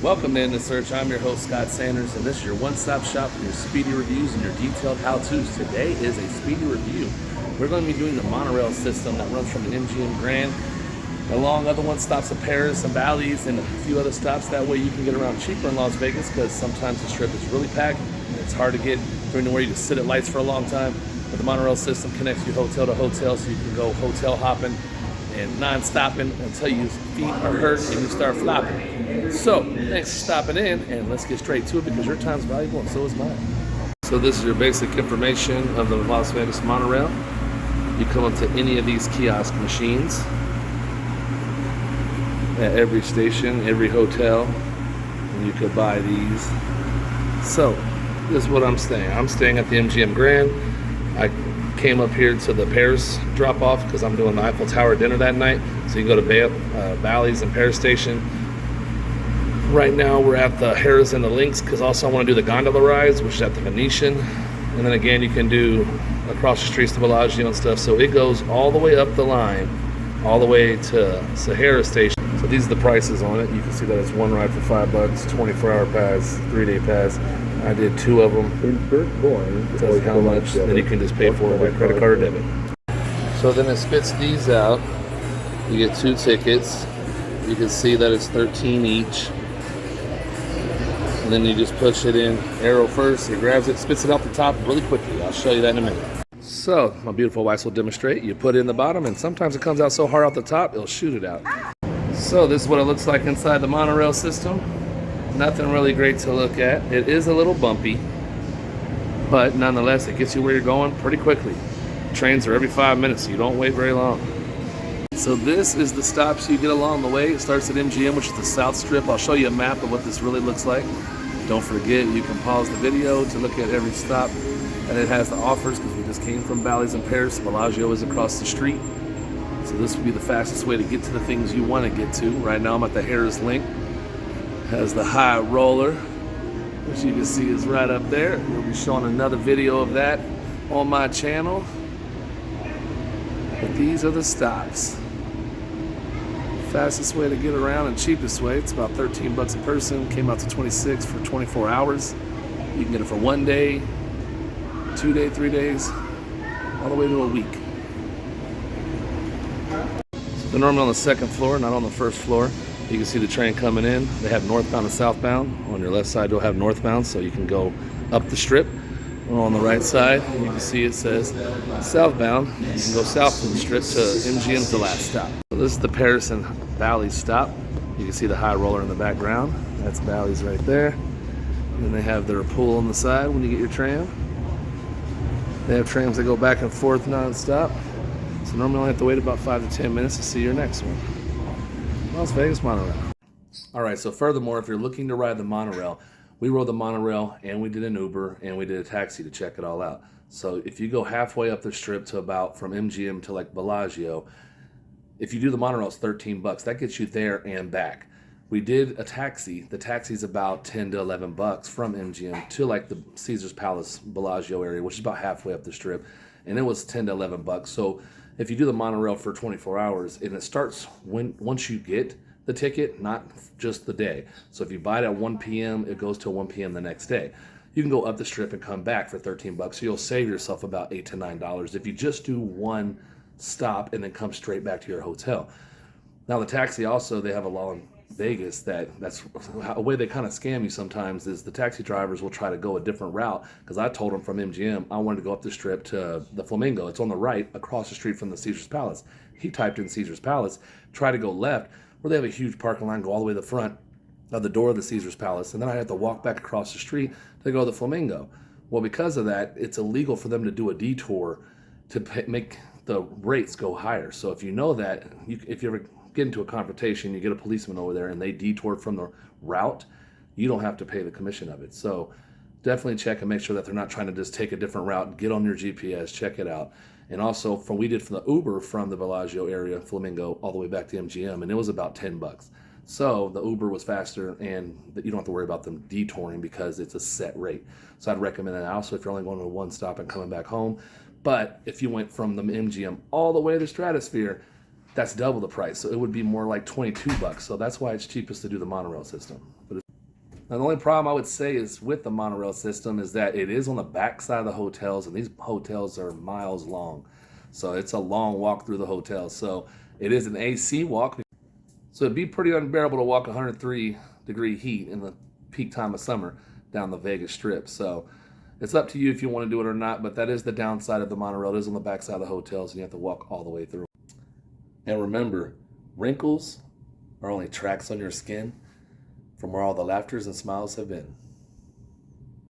Welcome to In the Search. I'm your host, Scott Sanders, and this is your one-stop shop for your speedy reviews and your detailed how-tos. Today is a speedy review. We're going to be doing the monorail system that runs from an MGM Grand. Along other one stops of Paris and Bally's and a few other stops. That way you can get around cheaper in Las Vegas because sometimes the strip is really packed and it's hard to get during the where you just sit at lights for a long time. But the monorail system connects you hotel to hotel, so you can go hotel hopping and non-stopping until your feet are hurt and you start flopping. So, thanks for stopping in, and let's get straight to it because your time's valuable and so is mine. So this is your basic information of the Las Vegas monorail. You come up to any of these kiosk machines at every station, every hotel, and you could buy these. So, this is what I'm staying. I'm staying at the MGM Grand. I came up here to the Paris drop-off because I'm doing the Eiffel Tower dinner that night. So you can go to Bally's and Paris Station. Right now we're at the Harrah's and the Lynx because also I want to do the gondola rides, which is at the Venetian. And then again, you can do across the streets to Bellagio and stuff. So it goes all the way up the line, all the way to Sahara Station. So these are the prices on it. You can see that it's one ride for $5, 24-hour pass, 3-day pass. I did 2 of them. Insert coin. Tells you how much, then you can just pay for it by credit card or debit. So then it spits these out. You get 2 tickets. You can see that it's $13 each. And then you just push it in, arrow first, it grabs it, spits it out the top really quickly. I'll show you that in a minute. So, my beautiful wife will demonstrate. You put it in the bottom, and sometimes it comes out so hard out the top, it'll shoot it out. So this is what it looks like inside the monorail system. Nothing really great to look at. It is a little bumpy, but nonetheless, it gets you where you're going pretty quickly. Trains are every 5 minutes, so you don't wait very long. So this is the stops you get along the way. It starts at MGM, which is the South Strip. I'll show you a map of what this really looks like. Don't forget, you can pause the video to look at every stop, and it has the offers because we just came from Bally's in Paris. Bellagio is across the street. So this would be the fastest way to get to the things you want to get to. Right now I'm at the Harrah's Link. Has the high roller, which you can see is right up there. We'll be showing another video of that on my channel. But these are the stops. Fastest way to get around and cheapest way. It's about $13 a person. Came out to $26 for 24 hours. You can get it for 1 day, 2 day, 3 days, all the way to a week. So they're normally on the second floor, not on the first floor. You can see the train coming in. They have northbound and southbound. On your left side, you'll have northbound, so you can go up the strip. On the right side, you can see it says southbound. You can go south from the strip to MGM's the last stop. So this is the Paris and Bally's stop. You can see the high roller in the background. That's Bally's right there. And then they have their pool on the side when you get your tram. They have trams that go back and forth non-stop. So normally you only have to wait about 5 to 10 minutes to see your next one. Las Vegas monorail. All right, so furthermore, if you're looking to ride the monorail, we rode the monorail and we did an Uber and we did a taxi to check it all out. So if you go halfway up the strip to about from MGM to like Bellagio, if you do the monorail, it's $13. That gets you there and back. We did a taxi. The taxi's about $10 to $11 from MGM to like the Caesar's Palace Bellagio area, which is about halfway up the strip, and it was $10 to $11. So if you do the monorail for 24 hours, and it starts once you get the ticket, not just the day. So if you buy it at 1 p.m., it goes till 1 p.m. the next day. You can go up the strip and come back for $13. So you'll save yourself about $8 to $9 if you just do one stop and then come straight back to your hotel. Now the taxi also, they have a law in Vegas that's a way they kind of scam you sometimes is the taxi drivers will try to go a different route because I told them from MGM I wanted to go up the strip to the Flamingo. It's on the right across the street from the Caesar's Palace. He typed in Caesar's Palace, tried to go left where they have a huge parking lot, go all the way to the front of the door of the Caesar's Palace, and then I had to walk back across the street to go to the Flamingo. Well, because of that, it's illegal for them to do a detour to make the rates go higher. So if you know that, if you ever get into a confrontation, you get a policeman over there and they detour from the route, you don't have to pay the commission of it. So definitely check and make sure that they're not trying to just take a different route. Get on your GPS, check it out. And also, we did from the Uber from the Bellagio area, Flamingo, all the way back to MGM, and it was about $10. So the Uber was faster, and you don't have to worry about them detouring because it's a set rate. So I'd recommend it also if you're only going to one stop and coming back home. But if you went from the MGM all the way to the Stratosphere, that's double the price. So it would be more like $22. So that's why it's cheapest to do the monorail system. But Now, the only problem I would say is with the monorail system is that it is on the back side of the hotels, and these hotels are miles long. So it's a long walk through the hotel. So it is an AC walk. So it'd be pretty unbearable to walk 103-degree heat in the peak time of summer down the Vegas Strip. So it's up to you if you want to do it or not, but that is the downside of the monorail. It is on the back side of the hotels, and you have to walk all the way through. And remember, wrinkles are only tracks on your skin from where all the laughters and smiles have been.